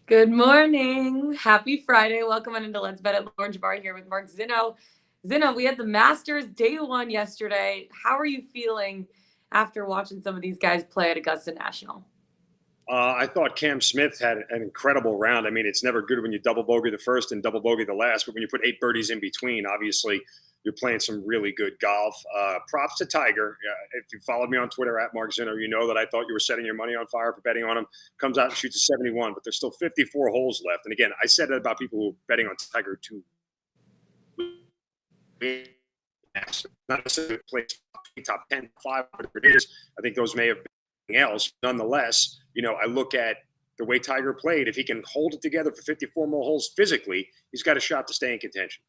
Good morning. Happy Friday. Welcome on into Let's Bet at Orange Bar here with Mark Zinno. Zinno, we had the Masters day one yesterday. How are you feeling after watching some of these guys play at Augusta National? I thought Cam Smith had an incredible round. I mean, it's never good when you double bogey the first and double bogey the last, but when you put 8 birdies in between, obviously you're playing some really good golf. Props to Tiger. If you followed me on Twitter at Mark Zinno, you know that I thought you were setting your money on fire for betting on him. Comes out and shoots a 71, but there's still 54 holes left. And again, I said that about people who are betting on Tiger to not necessarily play top 10, 5, whatever it is. I think those may have been else. Nonetheless, I look at the way Tiger played. If he can hold it together for 54 more holes physically, he's got a shot to stay in contention.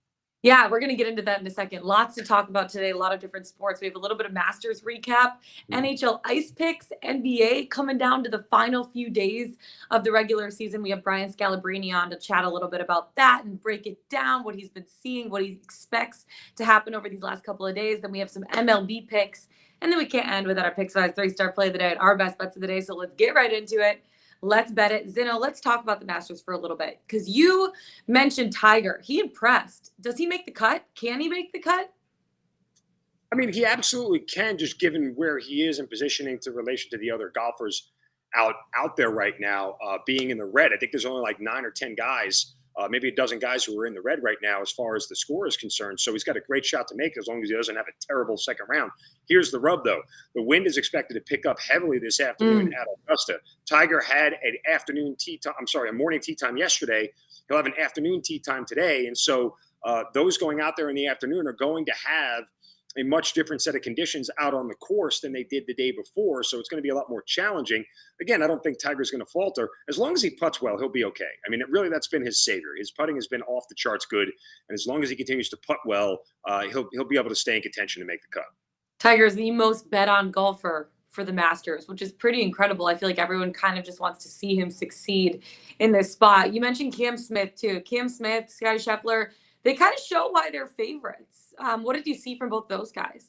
Yeah, we're going to get into that in a second. Lots to talk about today, a lot of different sports. We have a little bit of Masters recap, NHL Ice Picks, NBA coming down to the final few days of the regular season. We have Brian Scalabrine on to chat a little bit about that and break it down, what he's been seeing, what he expects to happen over these last couple of days. Then we have some MLB picks, and then we can't end without our Pickswise 3-star play of the day and our best bets of the day. So let's get right into it. Let's bet it. Zinno, let's talk about the Masters for a little bit because you mentioned Tiger. He impressed. Does he make the cut? Can he make the cut? I mean, he absolutely can, just given where he is in positioning to relation to the other golfers out there right now, being in the red. I think there's only like 9 or 10 guys, maybe a dozen guys who are in the red right now as far as the score is concerned. So he's got a great shot to make as long as he doesn't have a terrible second round. Here's the rub, though. The wind is expected to pick up heavily this afternoon at Augusta. Tiger had a morning tee time yesterday. He'll have an afternoon tee time today. And so those going out there in the afternoon are going to have a much different set of conditions out on the course than they did the day before. So it's going to be a lot more challenging. Again, I don't think Tiger's going to falter. As long as he putts well, he'll be okay. I mean, that's been his savior. His putting has been off the charts good. And as long as he continues to putt well, he'll be able to stay in contention to make the cut. Tiger's the most bet on golfer for the Masters, which is pretty incredible. I feel like everyone kind of just wants to see him succeed in this spot. You mentioned Cam Smith too. Cam Smith, Scottie Scheffler, they kind of show why they're favorites. What did you see from both those guys?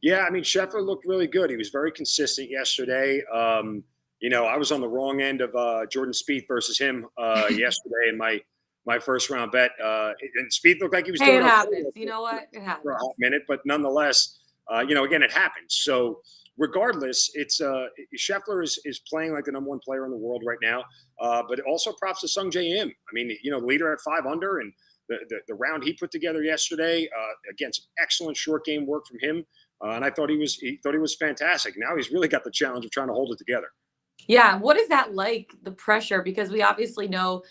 Yeah, I mean, Scheffler looked really good. He was very consistent yesterday. I was on the wrong end of Jordan Spieth versus him yesterday in my first round bet. And Spieth looked like he was doing it happens. You know what? It happens. For a hot minute, but nonetheless, again, it happens. So regardless, it's Scheffler is playing like the number one player in the world right now. But also props to Sung Jae Im. I mean, leader at 5 under, and the round he put together yesterday, again, some excellent short game work from him. And I thought he was fantastic. Now he's really got the challenge of trying to hold it together. Yeah. What is that like, the pressure? Because we obviously know,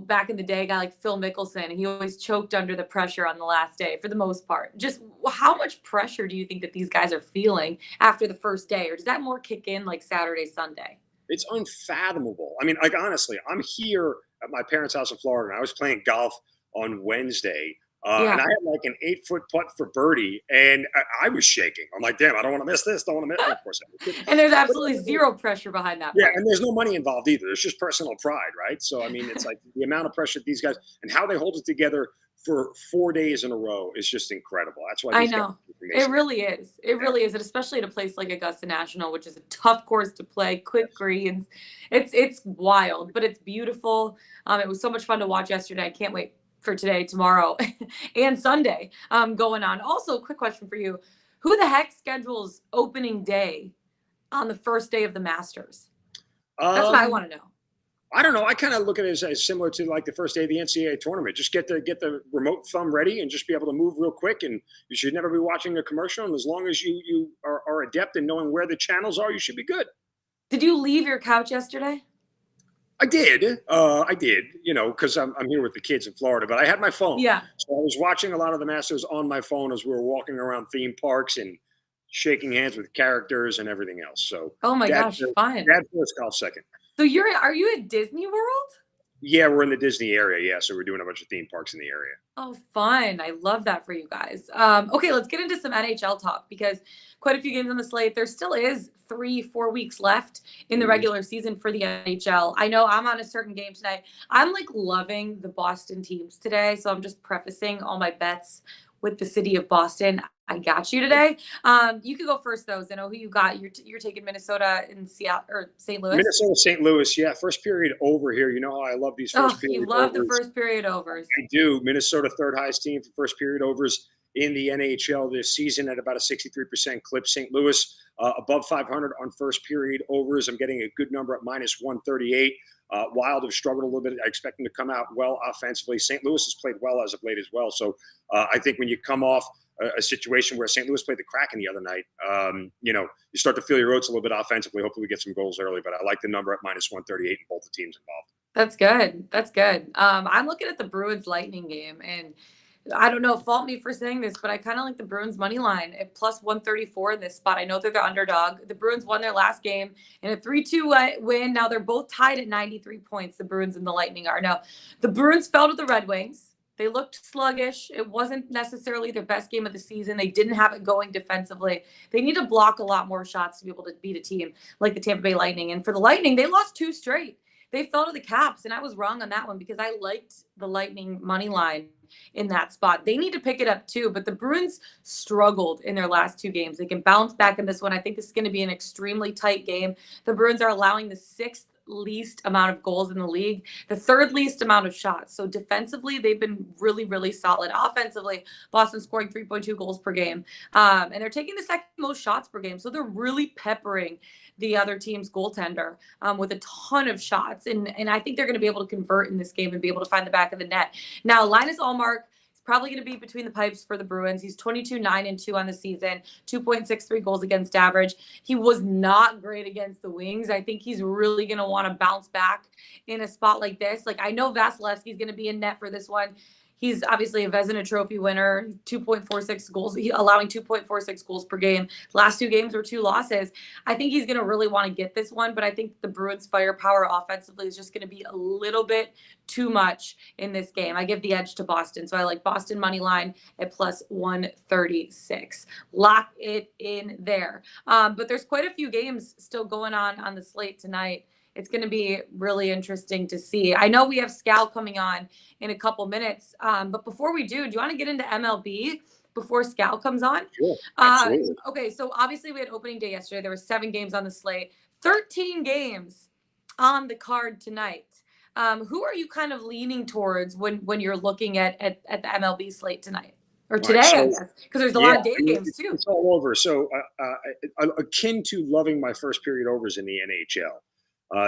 back in the day, a guy like Phil Mickelson, he always choked under the pressure on the last day for the most part. Just how much pressure do you think that these guys are feeling after the first day? Or does that more kick in like Saturday, Sunday? It's unfathomable. I mean, like, honestly, I'm here at my parents' house in Florida, and I was playing golf on Wednesday. And I had like an 8-foot putt for birdie, and I was shaking. I'm like, damn, I don't want to miss this. Don't want to miss it. Of course. And there's absolutely zero pressure behind that. Yeah, and there's no money involved either. It's just personal pride, right? So, I mean, it's like the amount of pressure these guys and how they hold it together for 4 days in a row is just incredible. That's why I know. It really is. It really is. And especially at a place like Augusta National, which is a tough course to play, quick greens. It's wild, but it's beautiful. It was so much fun to watch yesterday. I can't wait for today, tomorrow, and Sunday going on. Also, quick question for you. Who the heck schedules opening day on the first day of the Masters? That's what I want to know. I don't know. I kind of look at it as similar to like the first day of the NCAA tournament. Just get the remote thumb ready and just be able to move real quick. And you should never be watching a commercial. And as long as you are adept in knowing where the channels are, you should be good. Did you leave your couch yesterday? I did, because I'm here with the kids in Florida, but I had my phone. Yeah. So I was watching a lot of the Masters on my phone as we were walking around theme parks and shaking hands with characters and everything else. So oh my gosh, fun. Dad first, golf second. So are you at Disney World? Yeah, we're in the Disney area. Yeah, so we're doing a bunch of theme parks in the area. Oh, fun. I love that for you guys. Okay, let's get into some NHL talk because quite a few games on the slate. There still is 3-4 weeks left in the regular season for the NHL. I know I'm on a certain game tonight. I'm like loving the Boston teams today. So I'm just prefacing all my bets with the city of Boston. I got you today. You could go first though. Zeno, who you got? You're taking Minnesota and Seattle or St. Louis. Minnesota, St. Louis. Yeah, first period over here. You know how I love these Oh, first you period love the overs. first period overs. I do. Minnesota, third highest team for first period overs in the NHL this season at about a 63% clip. St. Louis above 500 on first period overs. I'm getting a good number at minus 138. Wild have struggled a little bit. I expect them to come out well offensively. St. Louis has played well as of late as well. So I think when you come off a situation where St. Louis played the Kraken the other night, you start to feel your oats a little bit offensively. Hopefully we get some goals early, but I like the number at minus 138 in both the teams involved. That's good. That's good. I'm looking at the Bruins Lightning game, and I don't know, fault me for saying this, but I kind of like the Bruins money line at plus 134 in this spot. I know they're the underdog. The Bruins won their last game in a 3-2 win. Now they're both tied at 93 points. The Bruins and the Lightning are. Now, the Bruins fell to the Red Wings. They looked sluggish. It wasn't necessarily their best game of the season. They didn't have it going defensively. They need to block a lot more shots to be able to beat a team like the Tampa Bay Lightning. And for the Lightning, they lost 2 straight. They fell to the Caps, and I was wrong on that one because I liked the Lightning money line in that spot. They need to pick it up too, but the Bruins struggled in their last 2 games. They can bounce back in this one. I think this is going to be an extremely tight game. The Bruins are allowing the 6th least amount of goals in the league, the 3rd least amount of shots. So defensively, they've been really, really solid. Offensively, Boston scoring 3.2 goals per game. And they're taking the 2nd most shots per game. So they're really peppering the other team's goaltender with a ton of shots. And I think they're going to be able to convert in this game and be able to find the back of the net. Now, Linus Ullmark is probably going to be between the pipes for the Bruins. He's 22-9-2 on the season, 2.63 goals against average. He was not great against the Wings. I think he's really going to want to bounce back in a spot like this. Like, I know Vasilevsky's going to be in net for this one. He's obviously a Vezina Trophy winner, 2.46 goals, allowing 2.46 goals per game. Last 2 games were 2 losses. I think he's going to really want to get this one, but I think the Bruins' firepower offensively is just going to be a little bit too much in this game. I give the edge to Boston, so I like Boston money line at plus 136. Lock it in there. But there's quite a few games still going on the slate tonight. It's going to be really interesting to see. I know we have Scal coming on in a couple minutes, but before we do you want to get into MLB before Scal comes on? Sure, absolutely. Okay, so obviously we had opening day yesterday. There were 7 games on the slate, 13 games on the card tonight. Who are you kind of leaning towards when you're looking at the MLB slate tonight? Or today, I guess, because there's a lot of day games too. It's all over. So akin to loving my first period overs in the NHL.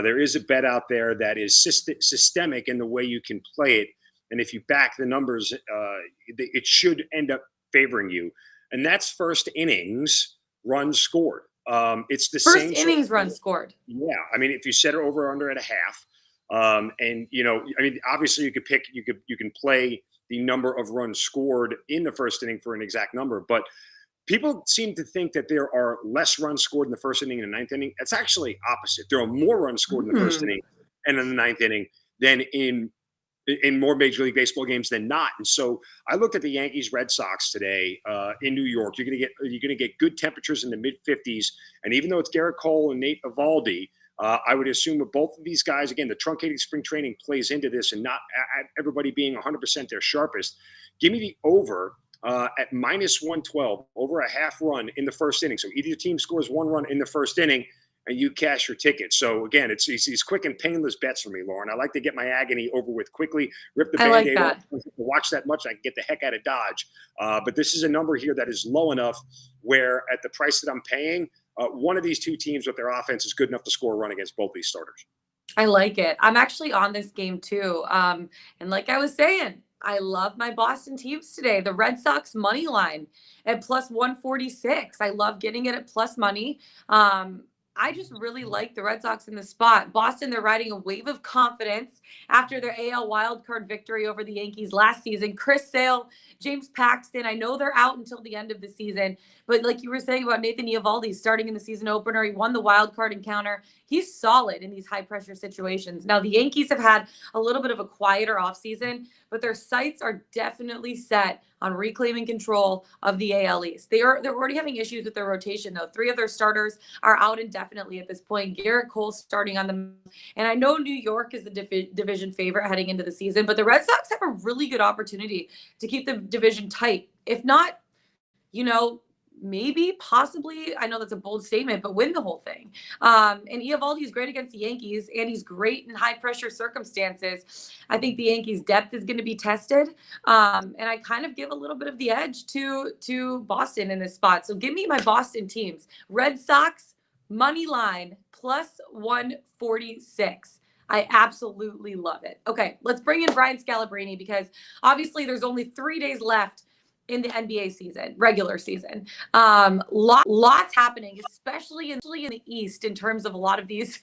There is a bet out there that is systemic in the way you can play it. And if you back the numbers, it should end up favoring you. And that's first innings runs scored. It's the first same innings runs scored. Yeah. I mean, if you set it over or under at a half, and obviously you can play the number of runs scored in the first inning for an exact number, but people seem to think that there are less runs scored in the first inning and the 9th inning. It's actually opposite. There are more runs scored in the first inning and in the 9th inning than in more Major League Baseball games than not. And so I looked at the Yankees Red Sox today in New York. You're going to get good temperatures in the mid 50s. And even though it's Garrett Cole and Nate Eovaldi, I would assume that both of these guys, again, the truncated spring training plays into this, and not everybody being 100% their sharpest. Give me the over at minus 112, over a half run in the first inning. So either team scores 1 run in the first inning and you cash your ticket. So again, it's these quick and painless bets for me, Lauren. I like to get my agony over with quickly, rip the Band-Aid off. Watch that much, I can get the heck out of Dodge. But this is a number here that is low enough where at the price that I'm paying, one of these 2 teams with their offense is good enough to score a run against both these starters. I like it. I'm actually on this game too. And like I was saying, I love my Boston teams today. The Red Sox money line at plus 146. I love getting it at plus money. I just really like the Red Sox in the spot. Boston, they're riding a wave of confidence after their AL wildcard victory over the Yankees last season. Chris Sale, James Paxton, I know they're out until the end of the season, but like you were saying about Nathan Eovaldi starting in the season opener, he won the wildcard encounter. He's solid in these high-pressure situations. Now, the Yankees have had a little bit of a quieter offseason, but their sights are definitely set on reclaiming control of the AL East. They're already having issues with their rotation, though. 3 of their starters are out indefinitely at this point. Garrett Cole starting on them. And I know New York is the division favorite heading into the season, but the Red Sox have a really good opportunity to keep the division tight, if not maybe possibly, I know that's a bold statement, but win the whole thing. And Eovaldi's great against the Yankees, and he's great in high pressure circumstances. I think the Yankees' depth is going to be tested. And I kind of give a little bit of the edge to Boston in this spot. So give me my Boston teams. Red Sox, money line, plus 146. I absolutely love it. Okay, let's bring in Brian Scalabrine, because obviously there's only 3 days left in the NBA season, regular season. Lots happening, especially in the East, in terms of a lot of these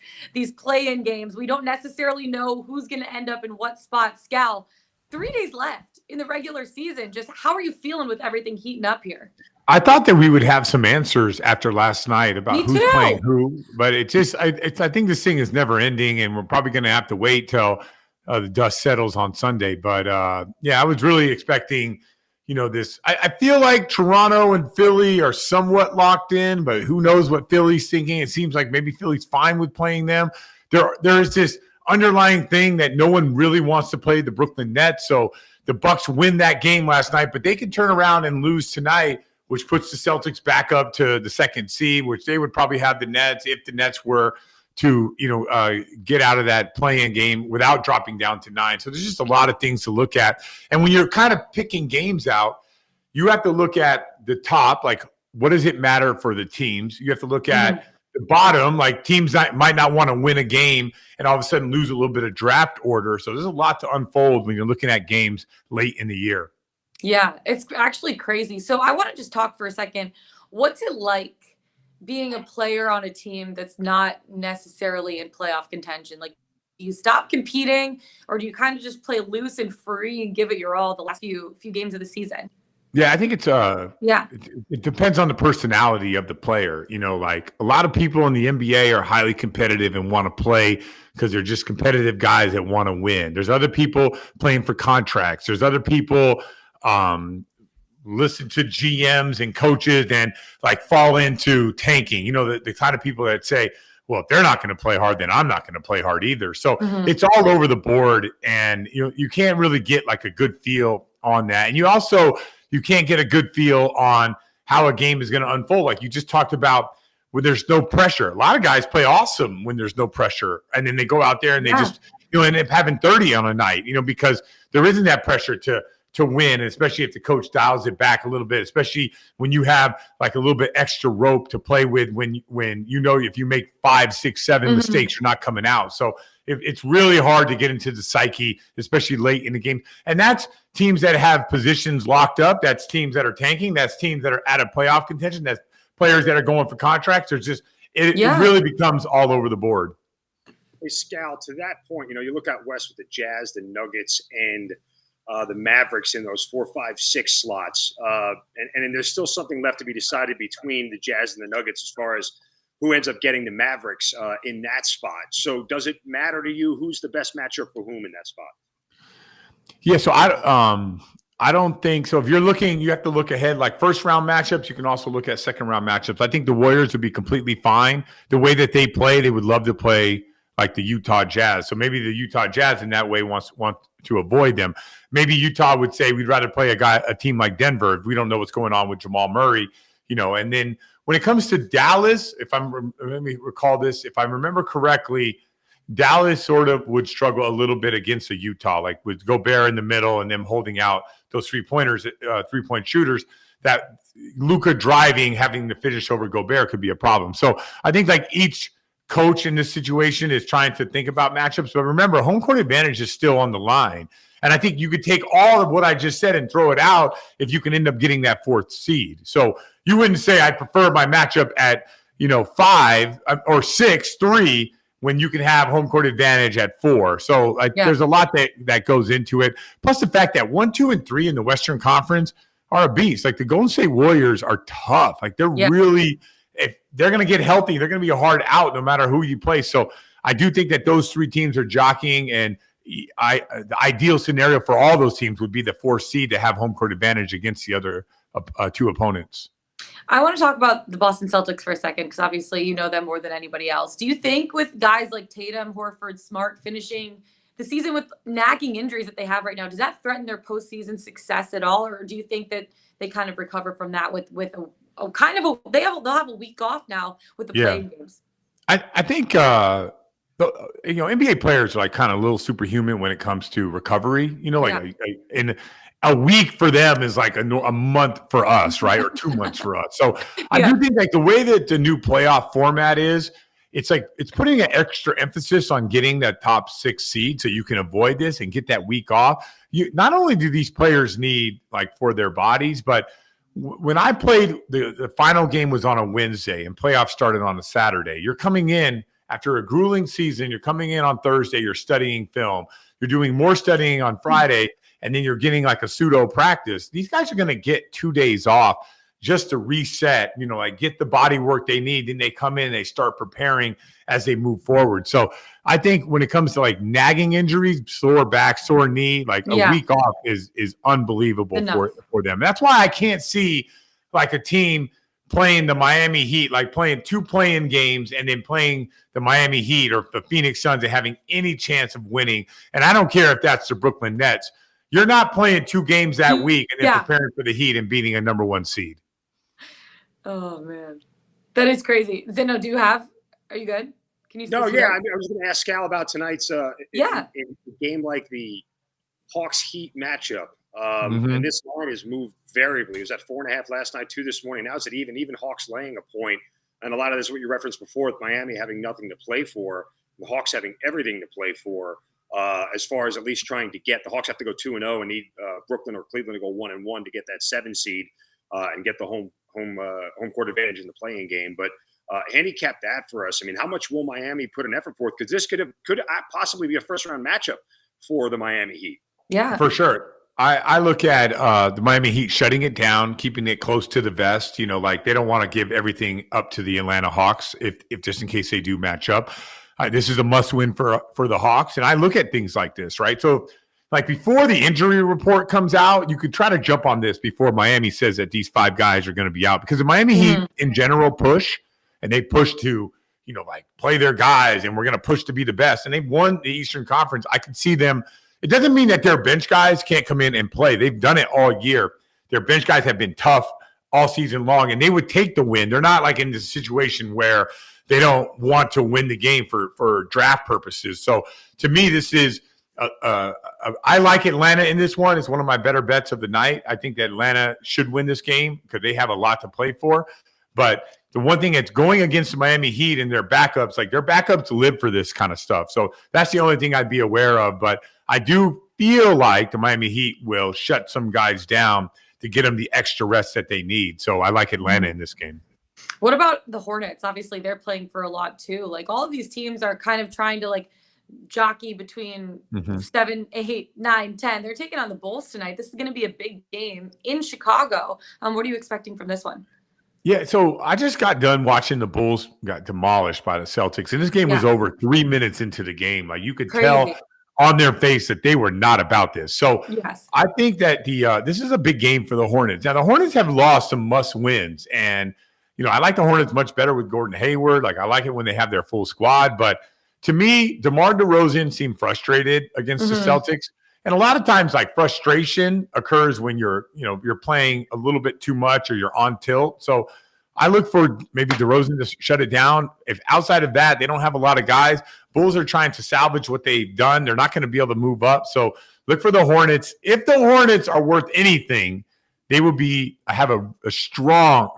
play-in games. We don't necessarily know who's going to end up in what spot. Scal, 3 days left in the regular season. Just how are you feeling with everything heating up here? I thought that we would have some answers after last night about who's playing who, but I think this thing is never ending, and we're probably going to have to wait till the dust settles on Sunday. But I was really expecting, this. I feel like Toronto and Philly are somewhat locked in, but who knows what Philly's thinking. It seems like maybe Philly's fine with playing them. There's this underlying thing that no one really wants to play the Brooklyn Nets. So the Bucks win that game last night, but they can turn around and lose tonight, which puts the Celtics back up to the second seed, which they would probably have the Nets if the Nets were to, get out of that play-in game without dropping down to 9. So there's just a lot of things to look at. And when you're kind of picking games out, you have to look at the top, like what does it matter for the teams? You have to look at the bottom, like teams might not want to win a game and all of a sudden lose a little bit of draft order. So there's a lot to unfold when you're looking at games late in the year. Yeah, it's actually crazy. So I want to just talk for a second. What's it like being a player on a team that's not necessarily in playoff contention? Like, do you stop competing, or do you kind of just play loose and free and give it your all the last few games of the season? Yeah, I think it's it depends on the personality of the player. Like a lot of people in the NBA are highly competitive and want to play because they're just competitive guys that want to win. There's other people playing for contracts. There's other people listen to GMs and coaches and like fall into tanking. The kind of people that say, well, if they're not going to play hard, then I'm not going to play hard either. So it's all over the board, and you can't really get like a good feel on that. And you can't get a good feel on how a game is going to unfold. Like you just talked about, when there's no pressure. A lot of guys play awesome when there's no pressure, and then they go out there and they just end up having 30 on a night, because there isn't that pressure to win, especially if the coach dials it back a little bit, especially when you have like a little bit extra rope to play with when if you make 5, 6, 7 mistakes, you're not coming out. So it's really hard to get into the psyche, especially late in the game. And that's teams that have positions locked up. That's teams that are tanking. That's teams that are out of playoff contention. That's players that are going for contracts. There's just it really becomes all over the board. Hey, Scal, to that point, you look out west with the Jazz, the Nuggets, and the Mavericks in those 4, 5, 6 slots. And then there's still something left to be decided between the Jazz and the Nuggets as far as who ends up getting the Mavericks in that spot. So does it matter to you who's the best matchup for whom in that spot? Yeah, so I don't think so. If you're looking, you have to look ahead, like first round matchups. You can also look at second round matchups. I think the Warriors would be completely fine. The way that they play, they would love to play like the Utah Jazz. So maybe the Utah Jazz in that way want to avoid them. Maybe Utah would say we'd rather play a team like Denver if we don't know what's going on with Jamal Murray, And then when it comes to Dallas, let me recall this, if I remember correctly, Dallas sort of would struggle a little bit against the Utah, like with Gobert in the middle and them holding out those 3-point shooters. That Luka driving, having to finish over Gobert could be a problem. So I think like each coach in this situation is trying to think about matchups. But remember, home court advantage is still on the line. And I think you could take all of what I just said and throw it out if you can end up getting that 4th seed. So you wouldn't say I prefer my matchup at 5 or 6, 3 when you can have home court advantage at 4. So there's a lot that goes into it. Plus the fact that 1, 2, and 3 in the Western Conference are a beast. Like the Golden State Warriors are tough. Like they're really, if they're going to get healthy, they're going to be a hard out no matter who you play. So I do think that those 3 teams are jockeying, and the ideal scenario for all those teams would be the 4th seed to have home court advantage against the other 2 opponents. I want to talk about the Boston Celtics for a second, because obviously you know them more than anybody else. Do you think with guys like Tatum, Horford, Smart finishing the season with nagging injuries that they have right now, does that threaten their postseason success at all? Or do you think that they kind of recover from that with a kind of they'll have a week off now with the playing games? I think NBA players are like kind of a little superhuman when it comes to recovery. In a week for them is like a month for us, right? Or 2 months for us. So I do think like the way that the new playoff format is, it's like it's putting an extra emphasis on getting that top 6 seed so you can avoid this and get that week off. Not only do these players need like for their bodies, but when I played, the final game was on a Wednesday and playoffs started on a Saturday. You're coming in after a grueling season. You're coming in on Thursday. You're studying film. You're doing more studying on Friday, and then you're getting like a pseudo practice. These guys are going to get 2 days off just to reset, like get the body work they need. Then they come in and they start preparing as they move forward. So I think when it comes to like nagging injuries, sore back, sore knee, like a week off is unbelievable for them. That's why I can't see like a team playing the Miami Heat, like playing 2 play-in games and then playing the Miami Heat or the Phoenix Suns and having any chance of winning. And I don't care if that's the Brooklyn Nets. You're not playing 2 games that week and then preparing for the Heat and beating a number 1 seed. Oh, man. That is crazy. Zeno, are you good? Can you? No, yeah. I was going to ask Scal about tonight's in a game like the Hawks-Heat matchup. And this line has moved variably. It was at 4.5 last night, 2 this morning. Now it's at even Hawks laying a point. And a lot of this is what you referenced before with Miami having nothing to play for, the Hawks having everything to play for. As far as at least trying to get the Hawks have to go 2-0 and need Brooklyn or Cleveland to go 1-1 to get that 7 seed and get the home court advantage in the playing game. But handicap that for us. I mean, how much will Miami put an effort forth? Because this could possibly be a first round matchup for the Miami Heat. Yeah, for sure. I look at the Miami Heat shutting it down, keeping it close to the vest. Like they don't want to give everything up to the Atlanta Hawks if just in case they do match up. This is a must-win for the Hawks, and I look at things like this, right? So, like before the injury report comes out, you could try to jump on this before Miami says that these 5 guys are going to be out because the Miami Heat in general push, and they push to like play their guys, and we're going to push to be the best, and they've won the Eastern Conference. I could see them. It doesn't mean that their bench guys can't come in and play. They've done it all year. Their bench guys have been tough all season long, and they would take the win. They're not like in this situation where they don't want to win the game for draft purposes. So to me, this is I like Atlanta in this one. It's one of my better bets of the night. I think that Atlanta should win this game because they have a lot to play for. But the one thing that's going against the Miami Heat and their backups, like their backups live for this kind of stuff. So that's the only thing I'd be aware of. But I do feel like the Miami Heat will shut some guys down to get them the extra rest that they need. So I like Atlanta in this game. What about the Hornets? Obviously, they're playing for a lot too. Like all of these teams are kind of trying to like jockey between 7, 8, 9, 10. They're taking on the Bulls tonight. This is going to be a big game in Chicago. What are you expecting from this one? Yeah, so I just got done watching the Bulls got demolished by the Celtics, and this game was over 3 minutes into the game. Like you could tell on their face that they were not about this. So I think that this is a big game for the Hornets. Now the Hornets have lost some must wins, and I like the Hornets much better with Gordon Hayward. Like I like it when they have their full squad, but to me, DeMar DeRozan seemed frustrated against the Celtics. And a lot of times, like frustration occurs when you're playing a little bit too much or you're on tilt. So I look for maybe DeRozan to shut it down. If outside of that, they don't have a lot of guys. Bulls are trying to salvage what they've done. They're not going to be able to move up. So look for the Hornets. If the Hornets are worth anything, they will have a strong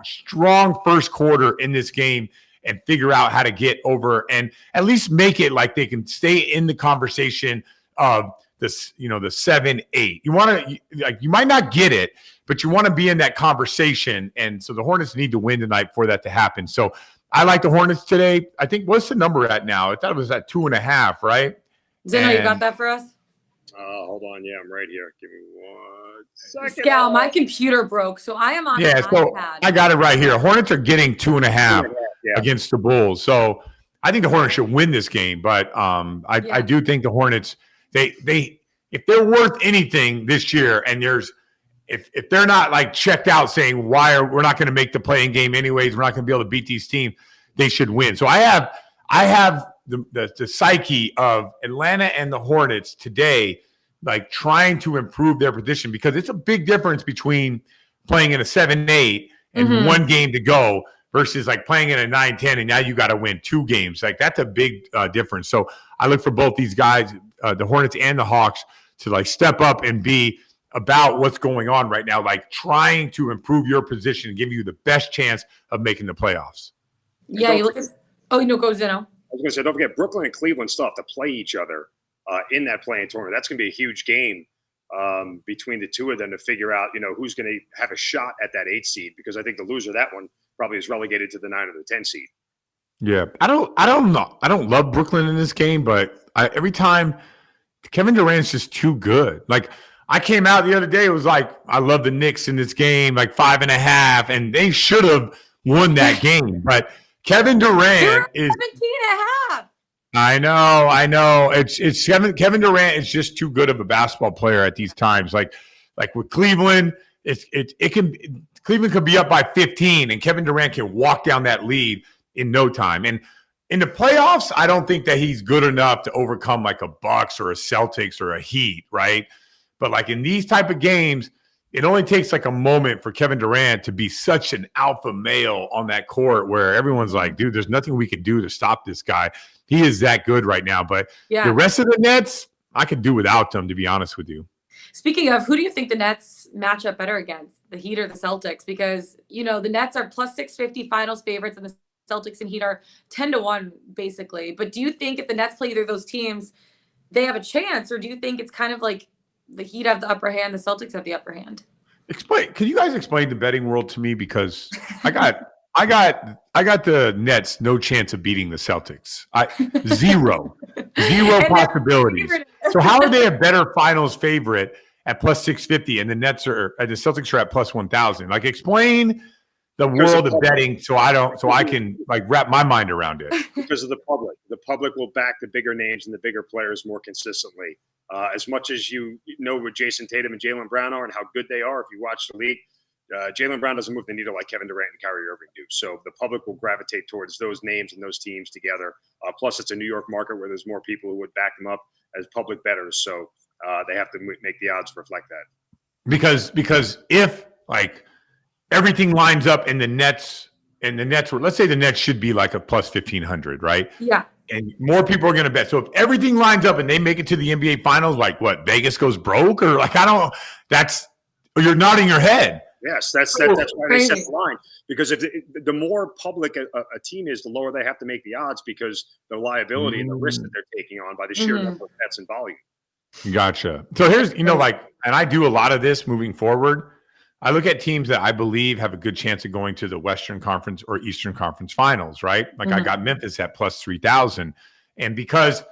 first quarter in this game and figure out how to get over and at least make it like they can stay in the conversation of this, the 7-8. You want to you might not get it, but you want to be in that conversation. And so the Hornets need to win tonight for that to happen. So I like the Hornets today. I think what's the number at now? I thought it was at 2.5, right? Zeno, you got that for us? Hold on. Yeah, I'm right here. Give me 1 second. Scal, my computer broke, so I am on an iPad. I got it right here. Hornets are getting 2.5 against the Bulls. So I think the Hornets should win this game. But I do think the Hornets, they if they're worth anything this year, and if they're not like checked out saying we're not going to make the playing game anyways, we're not going to be able to beat these teams, they should win. So I have the psyche of Atlanta and the Hornets today, like trying to improve their position, because it's a big difference between playing in a 7-8 and one game to go versus like playing in a 9-10 and now you got to win 2 games. Like that's a big difference. So I look for both these guys, the Hornets and the Hawks, to like step up and be about what's going on right now, like trying to improve your position and give you the best chance of making the playoffs. Yeah, you look at – oh, no, go Zeno. I was going to say, don't forget, Brooklyn and Cleveland still have to play each other in that play-in tournament. That's going to be a huge game between the two of them to figure out, who's going to have a shot at that 8 seed, because I think the loser of that one probably is relegated to the 9 or the 10 seed. Yeah, I don't know. I don't love Brooklyn in this game, but every time Kevin Durant's just too good. Like I came out the other day, it was like, I love the Knicks in this game, like 5.5, and they should have won that game. But Kevin Durant is 17.5. I know. It's Kevin Durant is just too good of a basketball player at these times. Like with Cleveland, Cleveland could be up by 15, and Kevin Durant can walk down that lead in no time. And in the playoffs, I don't think that he's good enough to overcome like a Bucks or a Celtics or a Heat, right? But like in these type of games, it only takes like a moment for Kevin Durant to be such an alpha male on that court where everyone's like, dude, there's nothing we can do to stop this guy. He is that good right now. But the rest of the Nets, I could do without them, to be honest with you. Speaking of, who do you think the Nets match up better against, the Heat or the Celtics? Because, the Nets are plus 650 finals favorites, and the Celtics and Heat are 10-1, basically. But do you think if the Nets play either of those teams, they have a chance? Or do you think it's kind of like the Heat have the upper hand, the Celtics have the upper hand? Can you guys explain the betting world to me? Because I got the Nets no chance of beating the Celtics. Zero possibilities. So how are they a better finals favorite at plus 650 and the Celtics are at plus 1,000? Like explain the world of betting so I can like wrap my mind around it. Because of the public. The public will back the bigger names and the bigger players more consistently. As much as you know what Jason Tatum and Jaylen Brown are and how good they are, if you watch the league, Jaylen Brown doesn't move the needle like Kevin Durant and Kyrie Irving do. So the public will gravitate towards those names and those teams together. Plus, it's a New York market where there's more people who would back them up as public bettors. So they have to make the odds reflect that. Because if like everything lines up and the Nets were, let's say the Nets should be like a plus 1,500, right? Yeah. And more people are going to bet. So if everything lines up and they make it to the NBA Finals, like what, Vegas goes broke? Or like, you're nodding your head. Yes, that's why they set the line. Because if the more public a team is, the lower they have to make the odds because the liability and the risk that they're taking on by the sheer number of bets and volume. Gotcha. So here's, and I do a lot of this moving forward. I look at teams that I believe have a good chance of going to the Western Conference or Eastern Conference Finals, right? Like I got Memphis at plus 3,000. And because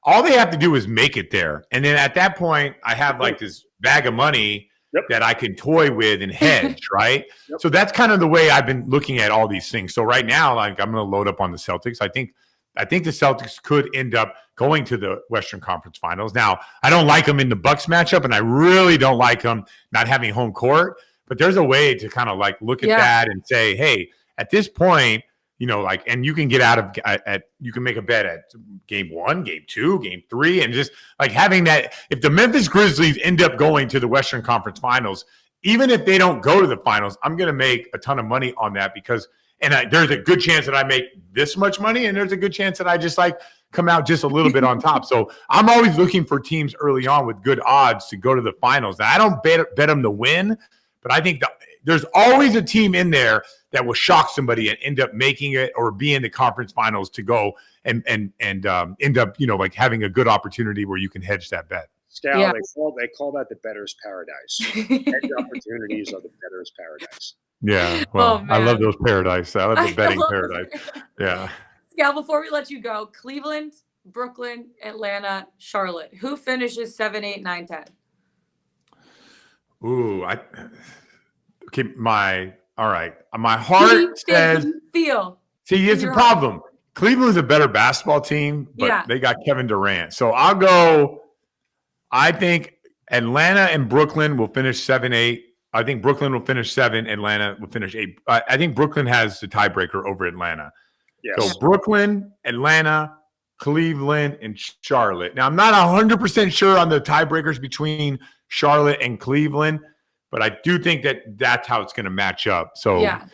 all they have to do is make it there. And then at that point, I have like this bag of money that I can toy with and hedge, right? So that's kind of the way I've been looking at all these things. So right now, like I'm going to load up on the Celtics. I think the Celtics could end up going to the Western Conference Finals. Now, I don't like them in the Bucks matchup, and I really don't like them not having home court. But there's a way to kind of like look at that and say, hey, at this point, and you can get out of you can make a bet at game 1, game 2, game 3, and just like having that. If the Memphis Grizzlies end up going to the Western Conference Finals, even if they don't go to the finals, I'm going to make a ton of money on that because there's a good chance that I make this much money, and there's a good chance that I just like come out just a little bit on top. So I'm always looking for teams early on with good odds to go to the finals. Now, I don't bet them to win. But I think there's always a team in there that will shock somebody and end up making it or be in the conference finals to go and end up, like having a good opportunity where you can hedge that bet. Scal, they call that the bettor's paradise. Hedge opportunities are the bettor's paradise. Yeah, well, I love those paradise. I love the betting paradise. Yeah. Scal, before we let you go, Cleveland, Brooklyn, Atlanta, Charlotte. Who finishes 7, 8, 9, 10? Ooh, my heart says feel. See, here's the problem. Cleveland's a better basketball team, but they got Kevin Durant. So I think Atlanta and Brooklyn will finish 7, 8. I think Brooklyn will finish 7. Atlanta will finish 8. I think Brooklyn has the tiebreaker over Atlanta. Yes. So Brooklyn, Atlanta, Cleveland, and Charlotte. Now, I'm not 100% sure on the tiebreakers between Charlotte and Cleveland, but I do think that that's how it's going to match up. So, Yeah.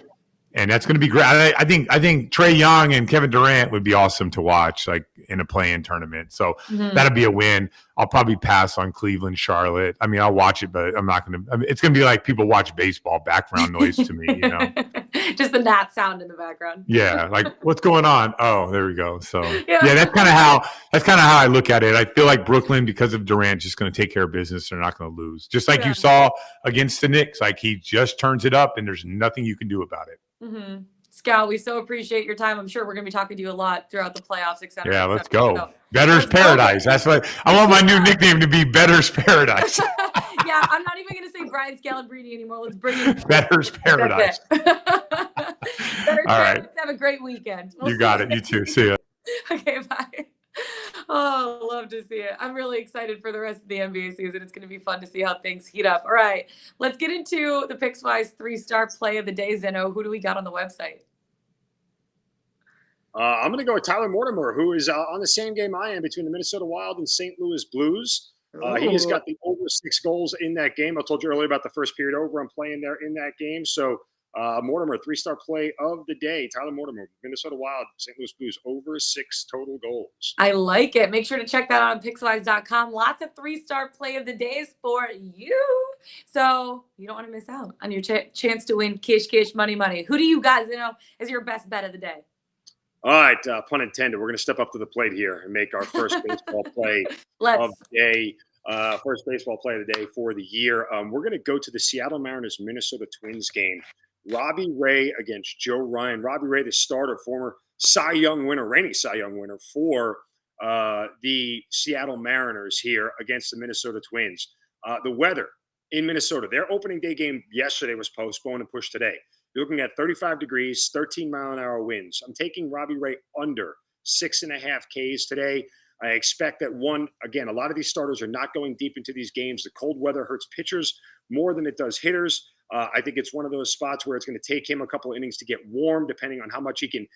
And that's going to be great. I think Trae Young and Kevin Durant would be awesome to watch, like in a play-in tournament. So that'll be a win. I'll probably pass on Cleveland, Charlotte. I mean, I'll watch it, but I'm not going to. I mean, it's going to be like people watch baseball, background noise to me, you know. Just the gnat sound in the background. Yeah, like what's going on? Oh, there we go. So yeah, that's kind of how I look at it. I feel like Brooklyn, because of Durant, just going to take care of business. They're not going to lose. Just like you saw against the Knicks, like he just turns it up, and there's nothing you can do about it. Mm-hmm. Scout, we so appreciate your time. I'm sure we're going to be talking to you a lot throughout the playoffs, et cetera. Yeah, let's go. So, Better's Paradise. That's what I want my new nickname to be. Better's Paradise. Yeah, I'm not even going to say Brian Scalabrine anymore. Let's bring it. Better's Paradise. Better's All right. Have a great weekend. You got it. You too. See ya. Okay, bye. Oh, love to see it. I'm really excited for the rest of the NBA season. It's going to be fun to see how things heat up. All right, let's get into the Pickswise 3-star play of the day, Zeno. Who do we got on the website? I'm going to go with Tyler Mortimer, who is on the same game I am between the Minnesota Wild and St. Louis Blues. He has got the over 6 goals in that game. I told you earlier about the first period over. I'm playing there in that game. So Mortimer, 3-star play of the day. Tyler Mortimer, Minnesota Wild, St. Louis Blues, over 6 total goals. I like it. Make sure to check that out on Pickswise.com. Lots of 3-star play of the days for you. So you don't want to miss out on your chance to win Kish money. Who do you guys know is your best bet of the day? All right, pun intended. We're going to step up to the plate here and make our first baseball play of the day. First baseball play of the day for the year. We're going to go to the Seattle Mariners Minnesota Twins game. Robbie Ray against Joe Ryan. Robbie Ray, the starter, former Cy Young winner, reigning Cy Young winner for the Seattle Mariners here against the Minnesota Twins. The weather in Minnesota, their opening day game yesterday was postponed and pushed today. You're looking at 35 degrees, 13-mile-an-hour winds. I'm taking Robbie Ray under 6.5 Ks today. I expect that again, a lot of these starters are not going deep into these games. The cold weather hurts pitchers more than it does hitters. I think it's one of those spots where it's going to take him a couple of innings to get warm, depending on how much he can,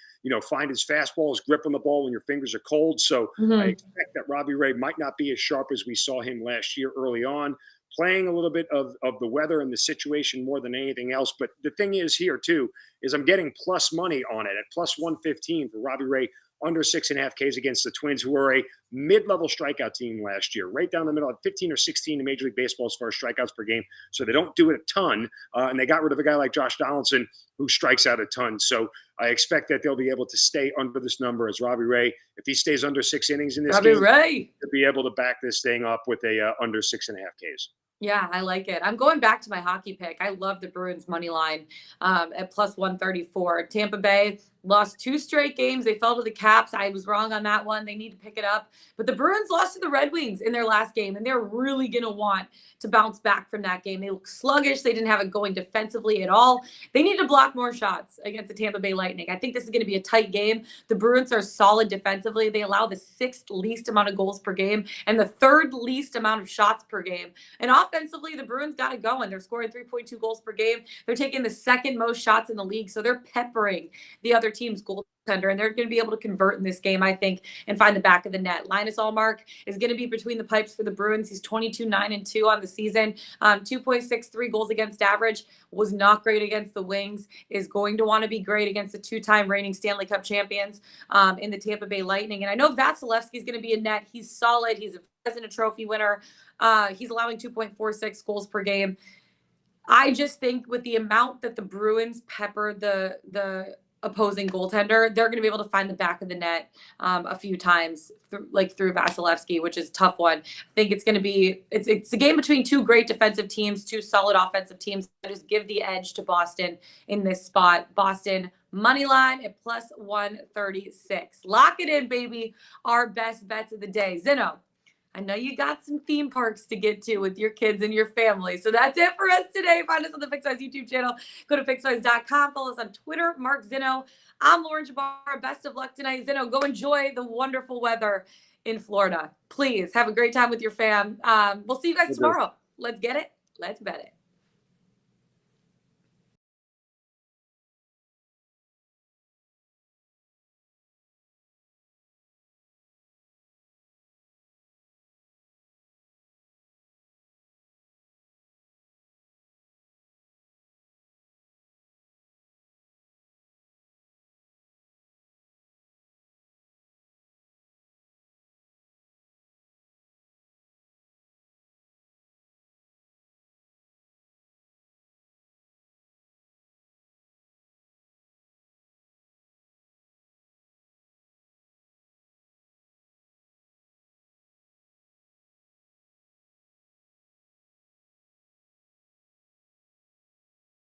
find his fastball, his grip on the ball when your fingers are cold. So I expect that Robbie Ray might not be as sharp as we saw him last year early on, playing a little bit of the weather and the situation more than anything else. But the thing is here, too, is I'm getting plus money on it at plus 115 for Robbie Ray under 6.5 Ks against the Twins, who were a mid-level strikeout team last year, right down the middle at 15 or 16 in Major League Baseball as far as strikeouts per game. So they don't do it a ton. And they got rid of a guy like Josh Donaldson, who strikes out a ton. So I expect that they'll be able to stay under this number as Robbie Ray, if he stays under 6 innings in this game, to be able to back this thing up with a under 6.5 Ks. Yeah, I like it. I'm going back to my hockey pick. I love the Bruins money line at plus 134. Tampa Bay lost 2 straight games. They fell to the Caps. I was wrong on that one. They need to pick it up. But the Bruins lost to the Red Wings in their last game, and they're really going to want to bounce back from that game. They look sluggish. They didn't have it going defensively at all. They need to block more shots against the Tampa Bay Lightning. I think this is going to be a tight game. The Bruins are solid defensively. They allow the 6th least amount of goals per game and the 3rd least amount of shots per game. And offensively, the Bruins got it going. They're scoring 3.2 goals per game. They're taking the 2nd most shots in the league. So they're peppering the other team's goaltender, and they're going to be able to convert in this game, I think, and find the back of the net. Linus Ullmark is going to be between the pipes for the Bruins. He's 22-9-2 on the season. 2.63 goals against average. Was not great against the Wings. Is going to want to be great against the 2-time reigning Stanley Cup champions in the Tampa Bay Lightning. And I know Vasilevsky is going to be a net. He's solid. He's a President Trophy winner. He's allowing 2.46 goals per game. I just think with the amount that the Bruins pepper the opposing goaltender, they're going to be able to find the back of the net a few times, through Vasilevsky, which is a tough one. I think it's going to be it's a game between 2 great defensive teams, 2 solid offensive teams. I just give the edge to Boston in this spot. Boston money line at plus 136. Lock it in, baby. Our best bets of the day. Zeno, I know you got some theme parks to get to with your kids and your family. So that's it for us today. Find us on the Pickswise YouTube channel. Go to Pickswise.com. Follow us on Twitter. Mark Zeno. I'm Lauren Jabbar. Best of luck tonight. Zeno, go enjoy the wonderful weather in Florida. Please have a great time with your fam. We'll see you guys tomorrow. Let's get it. Let's bet it.